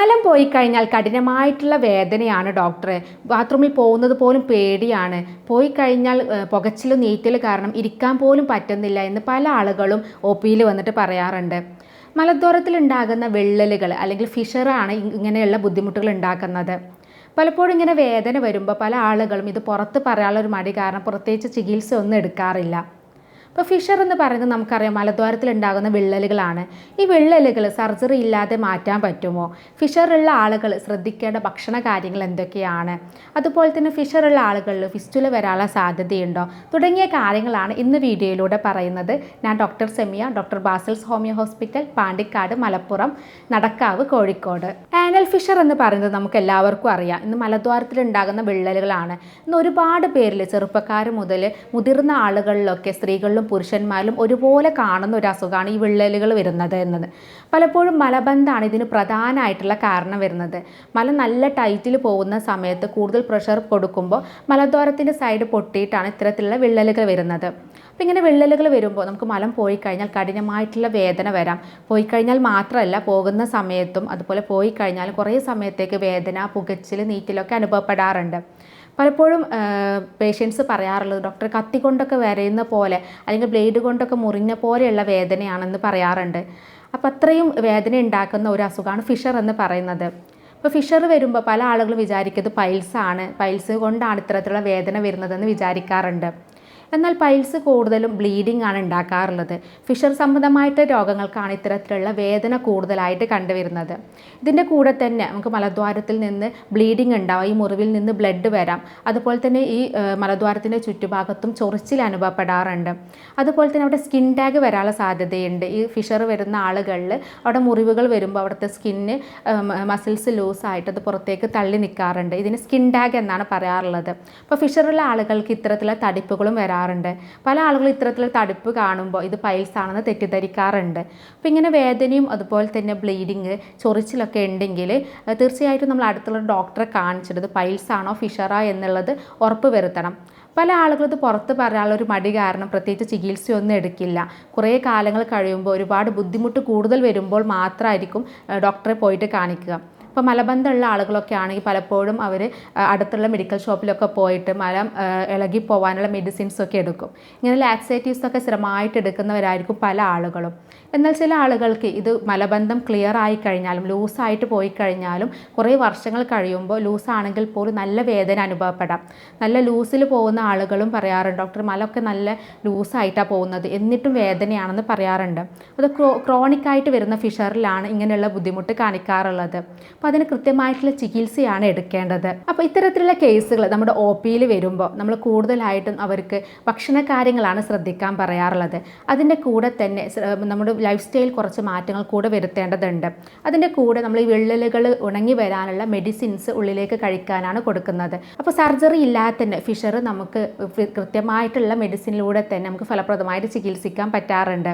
മലം പോയി കഴിഞ്ഞാൽ കഠിനമായിട്ടുള്ള വേദനയാണ് ഡോക്ടറെ. ബാത്റൂമിൽ പോകുന്നത് പോലും പേടിയാണ്. പോയി കഴിഞ്ഞാൽ പുകച്ചിലും നീറ്റലും കാരണം ഇരിക്കാൻ പോലും പറ്റുന്നില്ല എന്ന് പല ആളുകളും OPയിൽ വന്നിട്ട് പറയാറുണ്ട്. മലദ്വാരത്തിൽ ഉണ്ടാകുന്ന വിള്ളലുകൾ അല്ലെങ്കിൽ ഫിഷറാണ് ഇങ്ങനെയുള്ള ബുദ്ധിമുട്ടുകൾ ഉണ്ടാക്കുന്നത്. പലപ്പോഴും ഇങ്ങനെ വേദന വരുമ്പോൾ പല ആളുകളും ഇത് പുറത്ത് പറയാനുള്ള ഒരു മടി കാരണം പ്രത്യേകിച്ച് ചികിത്സ ഒന്നും എടുക്കാറില്ല. ഇപ്പോൾ ഫിഷർ എന്ന് പറയുന്നത് നമുക്കറിയാം മലദ്വാരത്തിൽ ഉണ്ടാകുന്ന വിള്ളലുകളാണ്. ഈ വിള്ളലുകൾ സർജറി ഇല്ലാതെ മാറ്റാൻ പറ്റുമോ? ഫിഷറുള്ള ആളുകൾ ശ്രദ്ധിക്കേണ്ട ഭക്ഷണ കാര്യങ്ങൾ എന്തൊക്കെയാണ്? അതുപോലെ തന്നെ ഫിഷറുള്ള ആളുകളിൽ ഫിസ്റ്റുല വരാനുള്ള സാധ്യതയുണ്ടോ? തുടങ്ങിയ കാര്യങ്ങളാണ് ഇന്ന് വീഡിയോയിലൂടെ പറയുന്നത്. ഞാൻ doctor Semiya, doctor Basil's homeo hospital, Pandikkad, Malappuram, Nadakkavu, Kozhikode. Anal Fisher എന്ന് പറയുന്നത് നമുക്ക് എല്ലാവർക്കും അറിയാം. ഇന്ന് മലദ്വാരത്തിൽ ഉണ്ടാകുന്ന വിള്ളലുകളാണ്. ഇന്ന് ഒരുപാട് പേരിൽ ചെറുപ്പക്കാർ മുതൽ മുതിർന്ന ആളുകളിലൊക്കെ സ്ത്രീകളിലും പുരുഷന്മാരിലും ഒരുപോലെ കാണുന്ന ഒരു അസുഖമാണ് ഈ വിള്ളലുകൾ വരുന്നത് എന്നത്. പലപ്പോഴും മലബന്ധമാണ് ഇതിന് പ്രധാനമായിട്ടുള്ള കാരണം വരുന്നത്. മല നല്ല ടൈറ്റിൽ പോകുന്ന സമയത്ത് കൂടുതൽ പ്രഷർ കൊടുക്കുമ്പോൾ മലദ്വാരത്തിൻ്റെ സൈഡ് പൊട്ടിയിട്ടാണ് ഇത്തരത്തിലുള്ള വിള്ളലുകൾ വരുന്നത്. അപ്പോൾ ഇങ്ങനെ വിള്ളലുകൾ വരുമ്പോൾ നമുക്ക് മലം പോയി കഴിഞ്ഞാൽ കഠിനമായിട്ടുള്ള വേദന വരാം. പോയി കഴിഞ്ഞാൽ മാത്രമല്ല, പോകുന്ന സമയത്തും അതുപോലെ പോയി കഴിഞ്ഞാൽ കുറേ സമയത്തേക്ക് വേദന, പുകച്ചിൽ, നീറ്റലൊക്കെ അനുഭവപ്പെടാറുണ്ട്. പലപ്പോഴും പേഷ്യൻസ് പറയാറുള്ളത് ഡോക്ടർ കത്തി കൊണ്ടൊക്കെ വരയുന്ന പോലെ അല്ലെങ്കിൽ ബ്ലേഡ് കൊണ്ടൊക്കെ മുറിഞ്ഞ പോലെയുള്ള വേദനയാണെന്ന് പറയാറുണ്ട്. അപ്പോൾ അത്രയും വേദന ഉണ്ടാക്കുന്ന ഒരു അസുഖമാണ് ഫിഷർ എന്ന് പറയുന്നത്. ഇപ്പോൾ ഫിഷർ വരുമ്പോൾ പല ആളുകളും വിചാരിക്കുന്നത് പൈൽസ് കൊണ്ടാണ് ഇത്തരത്തിലുള്ള വേദന വരുന്നതെന്ന് വിചാരിക്കാറുണ്ട്. എന്നാൽ പൈൽസ് കൂടുതലും ബ്ലീഡിംഗ് ആണ് ഉണ്ടാക്കാറുള്ളത്. ഫിഷർ സംബന്ധമായിട്ട് രോഗങ്ങൾക്കാണ് ഇത്തരത്തിലുള്ള വേദന കൂടുതലായിട്ട് കണ്ടുവരുന്നത്. ഇതിൻ്റെ കൂടെ തന്നെ നമുക്ക് മലദ്വാരത്തിൽ നിന്ന് ബ്ലീഡിംഗ് ഉണ്ടാവും, ഈ മുറിവിൽ നിന്ന് ബ്ലഡ് വരാം. അതുപോലെ തന്നെ ഈ മലദ്വാരത്തിൻ്റെ ചുറ്റുഭാഗത്തും ചൊറിച്ചിൽ അനുഭവപ്പെടാറുണ്ട്. അതുപോലെ തന്നെ അവിടെ സ്കിൻ ടാഗ് വരാനുള്ള സാധ്യതയുണ്ട്. ഈ ഫിഷർ വരുന്ന ആളുകളിൽ അവിടെ മുറിവുകൾ വരുമ്പോൾ അവിടുത്തെ സ്കിന്ന് മസിൽസ് ലൂസായിട്ട് അത് പുറത്തേക്ക് തള്ളി നിൽക്കാറുണ്ട്. ഇതിന് സ്കിൻ ടാഗ് എന്നാണ് പറയാറുള്ളത്. അപ്പോൾ ഫിഷറുള്ള ആളുകൾക്ക് ഇത്തരത്തിലുള്ള തടിപ്പുകളും വരാറുണ്ട്. പല ആളുകളും ഇത്തരത്തിലുള്ള തടിപ്പ് കാണുമ്പോൾ ഇത് പൈൽസ് ആണെന്ന് തെറ്റിദ്ധരിക്കാറുണ്ട്. അപ്പോൾ ഇങ്ങനെ വേദനയും അതുപോലെ തന്നെ ബ്ലീഡിങ്, ചൊറിച്ചിലൊക്കെ ഉണ്ടെങ്കിൽ തീർച്ചയായിട്ടും നമ്മൾ അടുത്തുള്ള ഡോക്ടറെ കാണിച്ചിട്ട് ഇത് പൈൽസ് ആണോ ഫിഷറാ എന്നുള്ളത് ഉറപ്പ് വരുത്തണം. പല ആളുകളും ഇത് പുറത്ത് പറയാനുള്ള ഒരു മടി കാരണം പ്രത്യേകിച്ച് ചികിത്സയൊന്നും എടുക്കില്ല. കുറേ കാലങ്ങൾ കഴിയുമ്പോൾ ഒരുപാട് ബുദ്ധിമുട്ട് കൂടുതൽ വരുമ്പോൾ മാത്രമായിരിക്കും ഡോക്ടറെ പോയിട്ട് കാണിക്കുക. ഇപ്പോൾ മലബന്ധമുള്ള ആളുകളൊക്കെ ആണെങ്കിൽ പലപ്പോഴും അവർ അടുത്തുള്ള മെഡിക്കൽ ഷോപ്പിലൊക്കെ പോയിട്ട് മലം ഇളകി പോകാനുള്ള മെഡിസിൻസൊക്കെ എടുക്കും. ഇങ്ങനെ ലാക്സേറ്റീവ്സൊക്കെ സ്ഥിരമായിട്ട് എടുക്കുന്നവരായിരിക്കും പല ആളുകളും. എന്നാൽ ചില ആളുകൾക്ക് ഇത് മലബന്ധം ക്ലിയർ ആയി കഴിഞ്ഞാലും ലൂസായിട്ട് പോയി കഴിഞ്ഞാലും കുറേ വർഷങ്ങൾ കഴിയുമ്പോൾ ലൂസാണെങ്കിൽ പോലും നല്ല വേദന അനുഭവപ്പെടാം. നല്ല ലൂസിൽ പോകുന്ന ആളുകളും പറയാറുണ്ട് ഡോക്ടർ മലമൊക്കെ നല്ല ലൂസായിട്ടാണ് പോകുന്നത് എന്നിട്ടും വേദനയാണെന്ന് പറയാറുണ്ട്. അത് ക്രോണിക്കായിട്ട് വരുന്ന ഫിഷറിലാണ് ഇങ്ങനെയുള്ള ബുദ്ധിമുട്ട് കാണിക്കാറുള്ളത്. അപ്പോൾ അതിന് കൃത്യമായിട്ടുള്ള ചികിത്സയാണ് എടുക്കേണ്ടത്. അപ്പോൾ ഇത്തരത്തിലുള്ള കേസുകൾ നമ്മുടെ OPയിൽ വരുമ്പോൾ നമ്മൾ കൂടുതലായിട്ടും അവർക്ക് ഭക്ഷണ കാര്യങ്ങളാണ് ശ്രദ്ധിക്കാൻ പറയാറുള്ളത്. അതിൻ്റെ കൂടെ തന്നെ നമ്മുടെ ലൈഫ് സ്റ്റൈൽ കുറച്ച് മാറ്റങ്ങൾ കൂടെ വരുത്തേണ്ടതുണ്ട്. അതിൻ്റെ കൂടെ നമ്മൾ ഈ വിള്ളലുകൾ ഉണങ്ങി വരാനുള്ള മെഡിസിൻസ് ഉള്ളിലേക്ക് കഴിക്കാനാണ് കൊടുക്കുന്നത്. അപ്പോൾ സർജറി ഇല്ലാതെ തന്നെ ഫിഷർ നമുക്ക് കൃത്യമായിട്ടുള്ള മെഡിസിനിലൂടെ തന്നെ നമുക്ക് ഫലപ്രദമായിട്ട് ചികിത്സിക്കാൻ പറ്റാറുണ്ട്.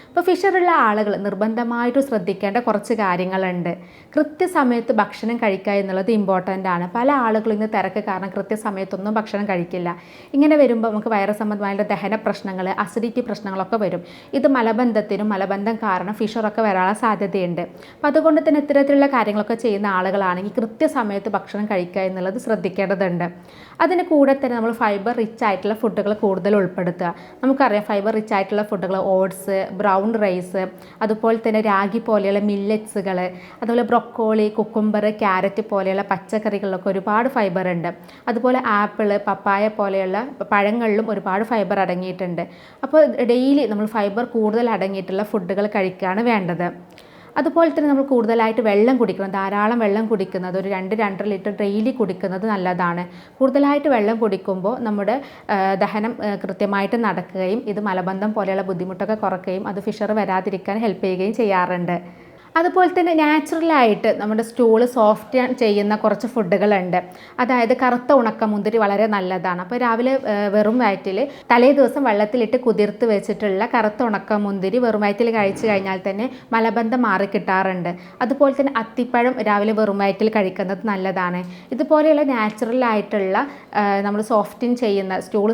അപ്പോൾ ഫിഷറുള്ള ആളുകൾ നിർബന്ധമായിട്ട് ശ്രദ്ധിക്കേണ്ട കുറച്ച് കാര്യങ്ങളുണ്ട്. കൃത്യസമയത്ത് ഭക്ഷണം കഴിക്കുക എന്നുള്ളത് ഇമ്പോർട്ടൻ്റ് ആണ്. പല ആളുകളും ഇന്ന് തിരക്ക് കാരണം കൃത്യസമയത്തൊന്നും ഭക്ഷണം കഴിക്കില്ല. ഇങ്ങനെ വരുമ്പോൾ നമുക്ക് വയറ് സംബന്ധമായ ദഹന പ്രശ്നങ്ങൾ, അസിഡിറ്റി പ്രശ്നങ്ങളൊക്കെ വരും. ഇത് മലബന്ധം കാരണം ഫിഷറൊക്കെ വരാനുള്ള സാധ്യതയുണ്ട്. അപ്പോൾ അതുകൊണ്ട് തന്നെ ഇത്തരത്തിലുള്ള കാര്യങ്ങളൊക്കെ ചെയ്യുന്ന ആളുകളാണെങ്കിൽ കൃത്യസമയത്ത് ഭക്ഷണം കഴിക്കുക എന്നുള്ളത് ശ്രദ്ധിക്കേണ്ടതുണ്ട്. അതിന് കൂടെ തന്നെ നമ്മൾ ഫൈബർ റിച്ച് ആയിട്ടുള്ള ഫുഡുകൾ കൂടുതൽ ഉൾപ്പെടുത്തുക. നമുക്കറിയാം ഫൈബർ റിച്ച് ആയിട്ടുള്ള ഫുഡുകൾ ഓട്സ്, ബ്രൗൺ റൈസ്, അതുപോലെ തന്നെ രാഗി പോലെയുള്ള മില്ലറ്റ്സുകൾ, അതുപോലെ ബ്രൊക്കോളി, കുക്കുംബർ, ക്യാരറ്റ് പോലെയുള്ള പച്ചക്കറികളിലൊക്കെ ഒരുപാട് ഫൈബർ ഉണ്ട്. അതുപോലെ ആപ്പിൾ, പപ്പായ പോലെയുള്ള പഴങ്ങളിലും ഒരുപാട് ഫൈബർ അടങ്ങിയിട്ടുണ്ട്. അപ്പോൾ ഡെയിലി നമ്മൾ ഫൈബർ കൂടുതൽ അടങ്ങിയിട്ടുള്ള ഫുഡുകൾ കഴിക്കുകയാണ് വേണ്ടത്. അതുപോലെ തന്നെ നമ്മൾ കൂടുതലായിട്ട് വെള്ളം കുടിക്കണം. ധാരാളം വെള്ളം കുടിക്കുന്നത്, ഒരു 2-2.5 ലിറ്റർ ഡെയിലി കുടിക്കുന്നത് നല്ലതാണ്. കൂടുതലായിട്ട് വെള്ളം കുടിക്കുമ്പോൾ നമ്മുടെ ദഹനം കൃത്യമായിട്ട് നടക്കുകയും ഇത് മലബന്ധം പോലെയുള്ള ബുദ്ധിമുട്ടൊക്കെ കുറയ്ക്കുകയും അത് ഫിഷർ വരാതിരിക്കാൻ ഹെൽപ്പ് ചെയ്യുകയും ചെയ്യാറുണ്ട്. അതുപോലെ തന്നെ നാച്ചുറലായിട്ട് നമ്മുടെ സ്റ്റൂള് സോഫ്റ്റ് ചെയ്യുന്ന കുറച്ച് ഫുഡുകളുണ്ട്. അതായത് കറുത്ത ഉണക്കമുന്തിരി വളരെ നല്ലതാണ്. അപ്പോൾ രാവിലെ വെറും വയറ്റിൽ തലേ ദിവസം വെള്ളത്തിലിട്ട് കുതിർത്ത് വെച്ചിട്ടുള്ള കറുത്ത ഉണക്കമുന്തിരി വെറും വയറ്റിൽ കഴിച്ചു കഴിഞ്ഞാൽ തന്നെ മലബന്ധം മാറിക്കിട്ടാറുണ്ട്. അതുപോലെ തന്നെ അത്തിപ്പഴം രാവിലെ വെറും വയറ്റിൽ കഴിക്കുന്നത് നല്ലതാണ്. ഇതുപോലെയുള്ള നാച്ചുറലായിട്ടുള്ള നമ്മൾ സ്റ്റൂൾ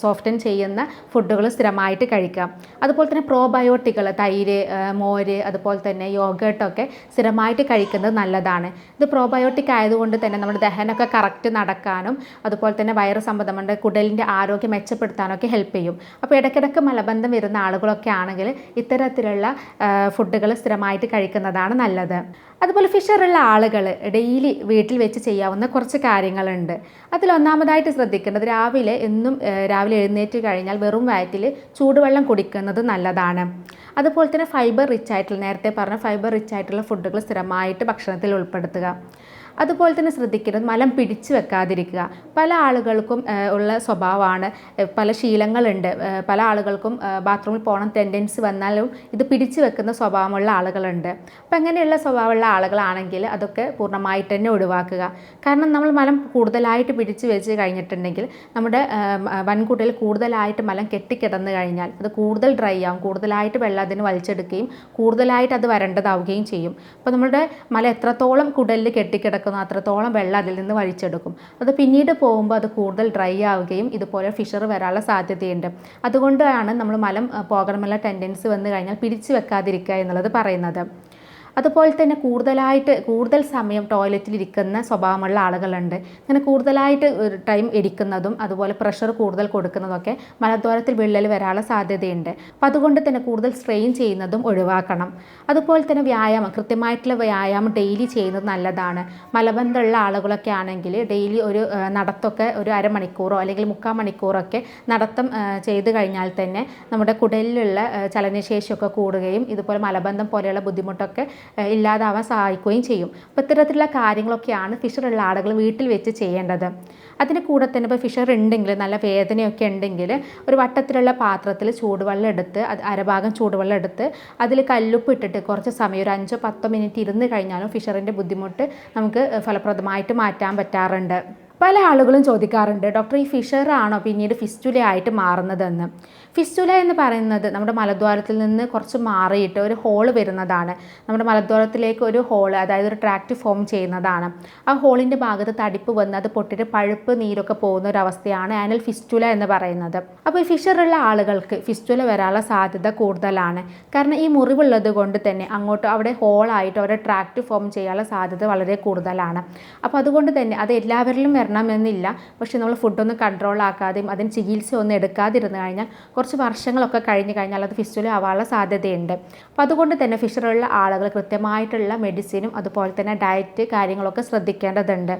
സോഫ്റ്റൻ ചെയ്യുന്ന ഫുഡുകൾ സ്ഥിരമായിട്ട് കഴിക്കാം. അതുപോലെ തന്നെ പ്രോബയോട്ടിക്കുകൾ, തൈര്, മോര്, അതുപോലെ തന്നെ യോഗ യോഗേർട്ടൊക്കെ സ്ഥിരമായിട്ട് കഴിക്കുന്നത് നല്ലതാണ്. ഇത് പ്രോബയോട്ടിക് ആയതുകൊണ്ട് തന്നെ നമ്മുടെ ദഹനമൊക്കെ കറക്റ്റ് നടക്കാനും അതുപോലെ തന്നെ വയറ് സംബന്ധമായ കുടലിൻ്റെ ആരോഗ്യം മെച്ചപ്പെടുത്താനൊക്കെ ഹെൽപ്പ് ചെയ്യും. അപ്പോൾ ഇടയ്ക്കിടയ്ക്ക് മലബന്ധം വരുന്ന ആളുകളൊക്കെ ആണെങ്കിൽ ഇത്തരത്തിലുള്ള ഫുഡുകൾ സ്ഥിരമായിട്ട് കഴിക്കുന്നതാണ് നല്ലത്. അതുപോലെ ഫിഷറുള്ള ആളുകൾ ഡെയിലി വീട്ടിൽ വെച്ച് ചെയ്യാവുന്ന കുറച്ച് കാര്യങ്ങളുണ്ട്. അതിലൊന്നാമതായിട്ട് ശ്രദ്ധിക്കേണ്ടത് രാവിലെ എഴുന്നേറ്റ് കഴിഞ്ഞാൽ വെറും വയറ്റിൽ ചൂടുവെള്ളം കുടിക്കുന്നത് നല്ലതാണ്. അതുപോലെ തന്നെ നേരത്തെ പറഞ്ഞ ഫൈബർ റിച്ച് ആയിട്ടുള്ള ഫുഡുകൾ സ്ഥിരമായിട്ട് ഭക്ഷണത്തിൽ ഉൾപ്പെടുത്തുക. അതുപോലെ തന്നെ ശ്രദ്ധിക്കുന്നത് മലം പിടിച്ചു വെക്കാതിരിക്കുക. പല ആളുകൾക്കും ഉള്ള സ്വഭാവമാണ്, പല ശീലങ്ങളുണ്ട്. പല ആളുകൾക്കും ബാത്റൂമിൽ പോകണം ടെൻഡൻസി വന്നാലും ഇത് പിടിച്ചു വെക്കുന്ന സ്വഭാവമുള്ള ആളുകളുണ്ട്. അപ്പം അങ്ങനെയുള്ള സ്വഭാവമുള്ള ആളുകളാണെങ്കിൽ അതൊക്കെ പൂർണ്ണമായിട്ട് തന്നെ ഒഴിവാക്കുക. കാരണം നമ്മൾ മലം കൂടുതലായിട്ട് പിടിച്ചു വെച്ച് കഴിഞ്ഞിട്ടുണ്ടെങ്കിൽ നമ്മുടെ വൻകുടലിൽ കൂടുതലായിട്ട് മലം കെട്ടിക്കിടന്നു കഴിഞ്ഞാൽ അത് കൂടുതൽ ഡ്രൈ ആവും, കൂടുതലായിട്ട് വെള്ളം അതിന് വലിച്ചെടുക്കുകയും കൂടുതലായിട്ട് അത് വരണ്ടതാവുകയും ചെയ്യും. അപ്പോൾ നമ്മുടെ മലം എത്രത്തോളം കുടലിൽ കെട്ടിക്കിടക്കുന്നു അത്രത്തോളം വെള്ളം അതിൽ നിന്ന് വലിച്ചെടുക്കും. അത് പിന്നീട് പോകുമ്പോൾ അത് കൂടുതൽ ഡ്രൈ ആവുകയും ഇതുപോലെ ഫിഷർ വരാനുള്ള സാധ്യതയുണ്ട്. അതുകൊണ്ടാണ് നമ്മൾ മലം പോകണമെന്നുള്ള ടെൻഡൻസി വന്നു കഴിഞ്ഞാൽ പിടിച്ചു വെക്കാതിരിക്കുക എന്നുള്ളത് പറയുന്നത്. അതുപോലെ തന്നെ കൂടുതൽ സമയം ടോയ്ലറ്റിലിരിക്കുന്ന സ്വഭാവമുള്ള ആളുകളുണ്ട്. അങ്ങനെ കൂടുതലായിട്ട് ടൈം ഇരിക്കുന്നതും അതുപോലെ പ്രഷർ കൂടുതൽ കൊടുക്കുന്നതൊക്കെ മലദ്വാരത്തിൽ വിള്ളൽ വരാനുള്ള സാധ്യതയുണ്ട്. അപ്പോൾ അതുകൊണ്ട് തന്നെ കൂടുതൽ സ്ട്രെയിൻ ചെയ്യുന്നതും ഒഴിവാക്കണം. അതുപോലെ തന്നെ കൃത്യമായിട്ടുള്ള വ്യായാമം ഡെയിലി ചെയ്യുന്നത് നല്ലതാണ്. മലബന്ധമുള്ള ആളുകളൊക്കെ ആണെങ്കിൽ ഡെയിലി ഒരു നടത്തമൊക്കെ ഒരു അരമണിക്കൂറോ അല്ലെങ്കിൽ 3/4 മണിക്കൂറൊക്കെ നടത്തം ചെയ്ത് കഴിഞ്ഞാൽ തന്നെ നമ്മുടെ കുടലിലുള്ള ചലനശേഷിയൊക്കെ കൂടുകയും ഇതുപോലെ മലബന്ധം പോലെയുള്ള ബുദ്ധിമുട്ടൊക്കെ ഇല്ലാതാവാൻ സഹായിക്കുകയും ചെയ്യും. അപ്പോൾ ഇത്തരത്തിലുള്ള കാര്യങ്ങളൊക്കെയാണ് ഫിഷറുള്ള ആളുകൾ വീട്ടിൽ വെച്ച് ചെയ്യേണ്ടത്. അതിന് കൂടെ തന്നെ ഇപ്പോൾ ഫിഷർ ഉണ്ടെങ്കിൽ നല്ല വേദനയൊക്കെ ഉണ്ടെങ്കിൽ ഒരു വട്ടത്തിലുള്ള പാത്രത്തിൽ ചൂടുവെള്ളം എടുത്ത് അരഭാഗം ചൂടുവെള്ളം എടുത്ത് അതിൽ കല്ലുപ്പ് ഇട്ടിട്ട് കുറച്ച് സമയം ഒരു 5-10 മിനിറ്റ് ഇരുന്ന് കഴിഞ്ഞാലും ഫിഷറിൻ്റെ ബുദ്ധിമുട്ട് നമുക്ക് ഫലപ്രദമായിട്ട് മാറ്റാൻ പറ്റാറുണ്ട്. പല ആളുകളും ചോദിക്കാറുണ്ട്, ഡോക്ടർ ഈ ഫിഷറാണോ പിന്നീട് ഫിസ്റ്റുല ആയിട്ട് മാറുന്നതെന്ന്. ഫിസ്റ്റുല എന്ന് പറയുന്നത് നമ്മുടെ മലദ്വാരത്തിൽ നിന്ന് കുറച്ച് മാറിയിട്ട് ഒരു ഹോള് വരുന്നതാണ്. നമ്മുടെ മലദ്വാരത്തിലേക്ക് ഒരു ഹോള്, അതായത് ഒരു ട്രാക്റ്റ് ഫോം ചെയ്യുന്നതാണ്. ആ ഹോളിൻ്റെ ഭാഗത്ത് തടിപ്പ് വന്ന് അത് പൊട്ടിയിട്ട് പഴുപ്പ് നീരൊക്കെ പോകുന്ന ഒരു അവസ്ഥയാണ് ആനൽ ഫിസ്റ്റുല എന്ന് പറയുന്നത്. അപ്പോൾ ഈ ഫിഷറുള്ള ആളുകൾക്ക് ഫിസ്റ്റുല വരാനുള്ള സാധ്യത കൂടുതലാണ്. കാരണം ഈ മുറിവുള്ളത് കൊണ്ട് തന്നെ അവിടെ ഹോളായിട്ട് അവിടെ ട്രാക്റ്റ് ഫോം ചെയ്യാനുള്ള സാധ്യത വളരെ കൂടുതലാണ്. അപ്പോൾ അതുകൊണ്ട് തന്നെ അത് എല്ലാവരിലും വരണമെന്നില്ല. പക്ഷേ നമ്മൾ ഫുഡൊന്നും കൺട്രോൾ ആക്കാതെയും അതിന് ചികിത്സ ഒന്നും എടുക്കാതിരുന്നു കഴിഞ്ഞാൽ കുറച്ച് വർഷങ്ങളൊക്കെ കഴിഞ്ഞ് കഴിഞ്ഞാൽ അത് ഫിസ്റ്റുല ആവാനുള്ള സാധ്യതയുണ്ട്. അപ്പോൾ അതുകൊണ്ട് തന്നെ ഫിഷറുള്ള ആളുകൾ കൃത്യമായിട്ടുള്ള മെഡിസിനും അതുപോലെ തന്നെ ഡയറ്റ് കാര്യങ്ങളൊക്കെ ശ്രദ്ധിക്കേണ്ടതുണ്ട്.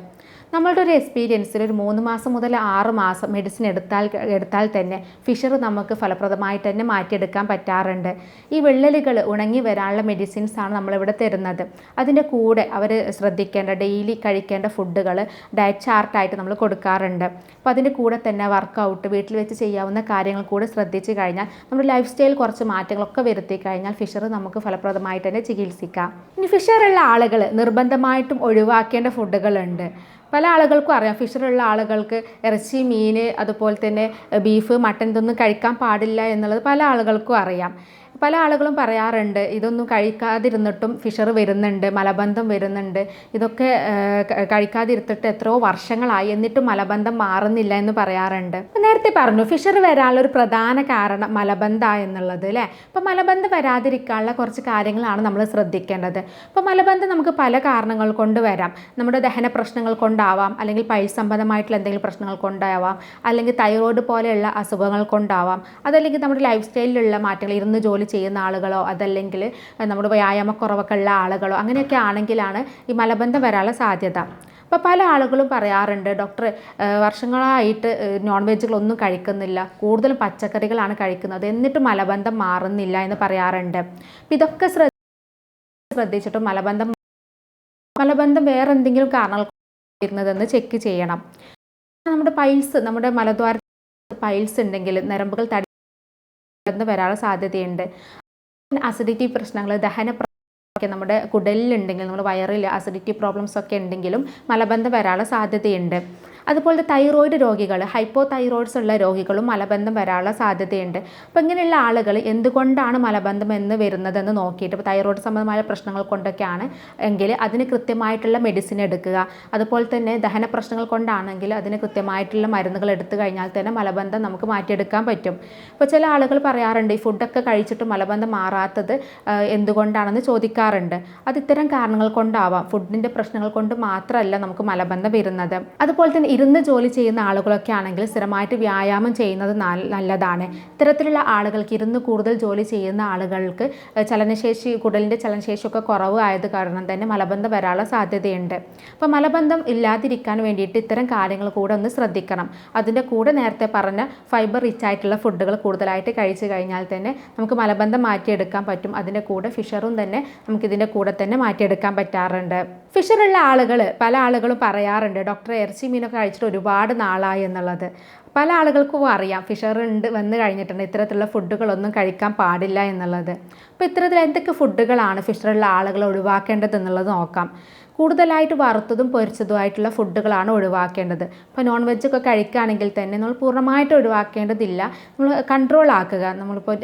നമ്മളുടെ ഒരു എക്സ്പീരിയൻസിൽ ഒരു 3 മാസം മുതൽ 6 മാസം മെഡിസിൻ എടുത്താൽ തന്നെ ഫിഷർ നമുക്ക് ഫലപ്രദമായിട്ട് തന്നെ മാറ്റിയെടുക്കാൻ പറ്റാറുണ്ട്. ഈ വിള്ളലുകൾ ഉണങ്ങി വരാനുള്ള മെഡിസിൻസാണ് നമ്മളിവിടെ തരുന്നത്. അതിൻ്റെ കൂടെ അവർ ശ്രദ്ധിക്കേണ്ട ഡെയിലി കഴിക്കേണ്ട ഫുഡുകൾ ഡയറ്റ് ചാർട്ടായിട്ട് നമ്മൾ കൊടുക്കാറുണ്ട്. അപ്പോൾ അതിൻ്റെ കൂടെ തന്നെ വർക്കൗട്ട് വീട്ടിൽ വെച്ച് ചെയ്യാവുന്ന കാര്യങ്ങൾ കൂടെ ശ്രദ്ധിച്ച് കഴിഞ്ഞാൽ നമ്മുടെ ലൈഫ് സ്റ്റൈൽ കുറച്ച് മാറ്റങ്ങളൊക്കെ വരുത്തി കഴിഞ്ഞാൽ ഫിഷർ നമുക്ക് ഫലപ്രദമായിട്ട് തന്നെ ചികിത്സിക്കാം. ഇനി ഫിഷറുള്ള ആളുകൾ നിർബന്ധമായിട്ടും ഒഴിവാക്കേണ്ട ഫുഡുകളുണ്ട്. പല ആളുകൾക്കും അറിയാം, ഫിഷറുള്ള ആളുകൾക്ക് ഇറച്ചി, മീൻ, അതുപോലെ തന്നെ ബീഫ്, മട്ടൻ ഇതൊന്നും കഴിക്കാൻ പാടില്ല എന്നുള്ളത് പല ആളുകൾക്കും അറിയാം. പല ആളുകളും പറയാറുണ്ട് ഇതൊന്നും കഴിക്കാതിരുന്നിട്ടും ഫിഷർ വരുന്നുണ്ട്, മലബന്ധം വരുന്നുണ്ട്, ഇതൊക്കെ കഴിക്കാതിരുത്തിട്ട് എത്രയോ വർഷങ്ങളായി എന്നിട്ടും മലബന്ധം മാറുന്നില്ല എന്ന് പറയാറുണ്ട്. നേരത്തെ പറഞ്ഞു ഫിഷർ വരാനുള്ള ഒരു പ്രധാന കാരണം മലബന്ധ എന്നുള്ളത് അല്ലേ. അപ്പോൾ മലബന്ധം വരാതിരിക്കാനുള്ള കുറച്ച് കാര്യങ്ങളാണ് നമ്മൾ ശ്രദ്ധിക്കേണ്ടത്. അപ്പോൾ മലബന്ധം നമുക്ക് പല കാരണങ്ങൾ കൊണ്ട് വരാം. നമ്മുടെ ദഹന പ്രശ്നങ്ങൾ കൊണ്ടാവാം, അല്ലെങ്കിൽ പൈൽസ് സംബന്ധമായിട്ടുള്ള എന്തെങ്കിലും പ്രശ്നങ്ങൾ കൊണ്ടാവാം, അല്ലെങ്കിൽ തൈറോയ്ഡ് പോലെയുള്ള അസുഖങ്ങൾ കൊണ്ടാവാം, അതല്ലെങ്കിൽ നമ്മുടെ ലൈഫ് സ്റ്റൈലിലുള്ള മാറ്റങ്ങൾ, ഇരുന്ന് ജോലി ചെയ്യുന്ന ആളുകളോ അതല്ലെങ്കിൽ നമ്മുടെ വ്യായാമക്കുറവൊക്കെ ഉള്ള ആളുകളോ അങ്ങനെയൊക്കെ ആണെങ്കിലാണ് ഈ മലബന്ധം വരാനുള്ള സാധ്യത. അപ്പോൾ പല ആളുകളും പറയാറുണ്ട്, ഡോക്ടർ വർഷങ്ങളായിട്ട് നോൺ വെജുകളൊന്നും കഴിക്കുന്നില്ല, കൂടുതലും പച്ചക്കറികളാണ് കഴിക്കുന്നത്, എന്നിട്ടും മലബന്ധം മാറുന്നില്ല എന്ന് പറയാറുണ്ട്. അപ്പോൾ ഇതൊക്കെ ശ്രദ്ധിച്ചിട്ടും മലബന്ധം വേറെ എന്തെങ്കിലും കാരണങ്ങൾ വരുന്നതെന്ന് ചെക്ക് ചെയ്യണം. നമ്മുടെ മലദ്വാരത്തിൽ പൈൽസ് ഉണ്ടെങ്കിൽ നരമ്പുകൾ വരാനുള്ള സാധ്യതയുണ്ട്. അസിഡിറ്റി പ്രശ്നങ്ങൾ, ദഹന നമ്മുടെ കുടലിലുണ്ടെങ്കിൽ, നമ്മുടെ വയറിൽ അസിഡിറ്റി പ്രോബ്ലംസ് ഒക്കെ ഉണ്ടെങ്കിലും മലബന്ധം വരാനുള്ള സാധ്യതയുണ്ട്. അതുപോലെ തൈറോയ്ഡ് രോഗികൾ, ഹൈപ്പോതൈറോയിഡ്സ് ഉള്ള രോഗികളും മലബന്ധം വരാനുള്ള സാധ്യതയുണ്ട്. അപ്പോൾ ഇങ്ങനെയുള്ള ആളുകൾ എന്തുകൊണ്ടാണ് മലബന്ധം എന്ന് വരുന്നതെന്ന് നോക്കിയിട്ട്, ഇപ്പോൾ തൈറോയ്ഡ് സംബന്ധമായ പ്രശ്നങ്ങൾ കൊണ്ടൊക്കെയാണ് എങ്കിൽ അതിന് കൃത്യമായിട്ടുള്ള മെഡിസിൻ എടുക്കുക. അതുപോലെ തന്നെ ദഹന പ്രശ്നങ്ങൾ കൊണ്ടാണെങ്കിൽ അതിന് കൃത്യമായിട്ടുള്ള മരുന്നുകൾ എടുത്തു കഴിഞ്ഞാൽ തന്നെ മലബന്ധം നമുക്ക് മാറ്റിയെടുക്കാൻ പറ്റും. അപ്പോൾ ചില ആളുകൾ പറയാറുണ്ട് ഈ ഫുഡൊക്കെ കഴിച്ചിട്ട് മലബന്ധം മാറാത്തത് എന്തുകൊണ്ടാണെന്ന് ചോദിക്കാറുണ്ട്. പറയാറുണ്ട്. അത് ഇത്തരം കാരണങ്ങൾ കൊണ്ടാവാം, ഫുഡിൻ്റെ പ്രശ്നങ്ങൾ കൊണ്ട് മാത്രമല്ല നമുക്ക് മലബന്ധം വരുന്നത്. അതുപോലെ തന്നെ ഇരുന്ന് ജോലി ചെയ്യുന്ന ആളുകളൊക്കെ ആണെങ്കിൽ സ്ഥിരമായിട്ട് വ്യായാമം ചെയ്യുന്നത് നല്ലതാണ്. ഇത്തരത്തിലുള്ള ആളുകൾക്ക്, ഇരുന്ന് കൂടുതൽ ജോലി ചെയ്യുന്ന ആളുകൾക്ക് കുടലിൻ്റെ ചലനശേഷിയൊക്കെ കുറവ് ആയത് കാരണം തന്നെ മലബന്ധം വരാനുള്ള സാധ്യതയുണ്ട്. അപ്പോൾ മലബന്ധം ഇല്ലാതിരിക്കാൻ വേണ്ടിയിട്ട് ഇത്തരം കാര്യങ്ങൾ കൂടെ ഒന്ന് ശ്രദ്ധിക്കണം. അതിൻ്റെ കൂടെ നേരത്തെ പറഞ്ഞ ഫൈബർ റിച്ച് ആയിട്ടുള്ള ഫുഡുകൾ കൂടുതലായിട്ട് കഴിച്ചു കഴിഞ്ഞാൽ തന്നെ നമുക്ക് മലബന്ധം മാറ്റിയെടുക്കാൻ പറ്റും. അതിൻ്റെ കൂടെ ഫിഷറും തന്നെ നമുക്കിതിൻ്റെ കൂടെ തന്നെ മാറ്റിയെടുക്കാൻ പറ്റാറുണ്ട്. ഫിഷറുള്ള പല ആളുകളും പറയാറുണ്ട്, ഡോക്ടറെ ഇറച്ചി മീനൊക്കെ കഴിച്ചിട്ട് ഒരുപാട് നാളായി എന്നുള്ളത്. പല ആളുകൾക്കും അറിയാം ഫിഷർ വന്നു കഴിഞ്ഞിട്ടുണ്ട് ഇത്തരത്തിലുള്ള ഫുഡുകളൊന്നും കഴിക്കാൻ പാടില്ല എന്നുള്ളത്. അപ്പോൾ ഇത്തരത്തിൽ എന്തൊക്കെ ഫുഡുകളാണ് ഫിഷറുള്ള ആളുകൾ ഒഴിവാക്കേണ്ടത് എന്നുള്ളത് നോക്കാം. കൂടുതലായിട്ട് വറുത്തതും പൊരിച്ചതുമായിട്ടുള്ള ഫുഡുകളാണ് ഒഴിവാക്കേണ്ടത്. ഇപ്പോൾ നോൺ വെജൊക്കെ കഴിക്കുകയാണെങ്കിൽ തന്നെ നമ്മൾ പൂർണ്ണമായിട്ട് ഒഴിവാക്കേണ്ടതില്ല, നമ്മൾ കൺട്രോൾ ആക്കുക. നമ്മളിപ്പോൾ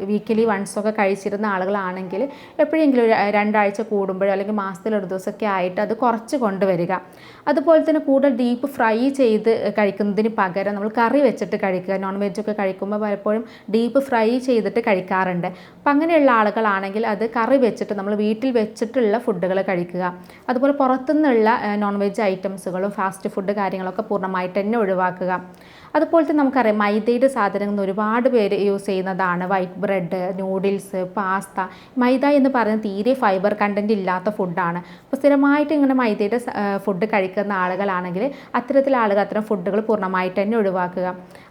വീക്കിലി വൺസൊക്കെ കഴിച്ചിരുന്ന ആളുകളാണെങ്കിൽ എപ്പോഴെങ്കിലും 2 ആഴ്ച കൂടുമ്പോഴോ അല്ലെങ്കിൽ മാസത്തിലൊരു ദിവസമൊക്കെ ആയിട്ട് അത് കുറച്ച് കൊണ്ടുവരിക. അതുപോലെ തന്നെ കൂടുതൽ ഡീപ്പ് ഫ്രൈ ചെയ്ത് കഴിക്കുന്നതിന് പകരം നമ്മൾ കറി വെച്ചിട്ട് കഴിക്കുക. നോൺ വെജൊക്കെ കഴിക്കുമ്പോൾ പലപ്പോഴും ഡീപ്പ് ഫ്രൈ ചെയ്തിട്ട് കഴിക്കാറുണ്ട്. അപ്പം അങ്ങനെയുള്ള ആളുകളാണെങ്കിൽ അത് കറി വെച്ചിട്ട് നമ്മൾ വീട്ടിൽ വെച്ചിട്ടുള്ള ഫുഡുകൾ കഴിക്കുക. അതുപോലെ പുറത്തുനിന്നുള്ള നോൺ വെജ് ഐറ്റംസുകളും ഫാസ്റ്റ് ഫുഡ് കാര്യങ്ങളൊക്കെ പൂർണ്ണമായിട്ട് തന്നെ ഒഴിവാക്കുക. അതുപോലെ തന്നെ നമുക്കറിയാം മൈദയുടെ സാധനങ്ങൾ ഒരുപാട് പേര് യൂസ് ചെയ്യുന്നതാണ്. White bread, noodles, pasta. Maida എന്ന് പറയുന്നത് തീരെ ഫൈബർ കണ്ടൻറ്റ് ഇല്ലാത്ത ഫുഡാണ്. അപ്പോൾ സ്ഥിരമായിട്ട് ഇങ്ങനെ മൈദയുടെ ഫുഡ് കഴിക്കുന്ന ആളുകളാണെങ്കിൽ അത്തരം ഫുഡുകൾ പൂർണ്ണമായിട്ട് തന്നെ ഒഴിവാക്കുക.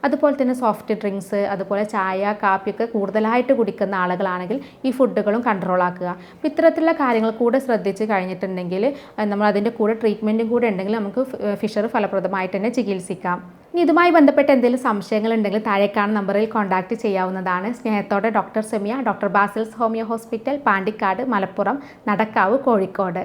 അതുപോലെ തന്നെ സോഫ്റ്റ് ഡ്രിങ്ക്സ്, അതുപോലെ ചായ, കാപ്പിയൊക്കെ കൂടുതലായിട്ട് കുടിക്കുന്ന ആളുകളാണെങ്കിൽ ഈ ഫുഡുകളും കൺട്രോൾ ആക്കുക. അപ്പോൾ ഇത്തരത്തിലുള്ള കാര്യങ്ങൾ കൂടെ ശ്രദ്ധിച്ച് കഴിഞ്ഞിട്ടുണ്ടെങ്കിൽ നമ്മൾ അതിൻ്റെ കൂടെ ട്രീറ്റ്മെൻറ്റും കൂടെ ഉണ്ടെങ്കിൽ നമുക്ക് ഫിഷർ ഫലപ്രദമായിട്ട് തന്നെ ചികിത്സിക്കാം. ഇനി ഇതുമായി ബന്ധപ്പെട്ട് എന്തെങ്കിലും സംശയങ്ങൾ ഉണ്ടെങ്കിൽ താഴെ കാണുന്ന നമ്പറിൽ കോൺടാക്റ്റ് ചെയ്യാവുന്നതാണ്. സ്നേഹത്തോടെ doctor Semiya, doctor Basil's homeo hospital, Pandikkad, Malappuram, Nadakkavu, Kozhikode.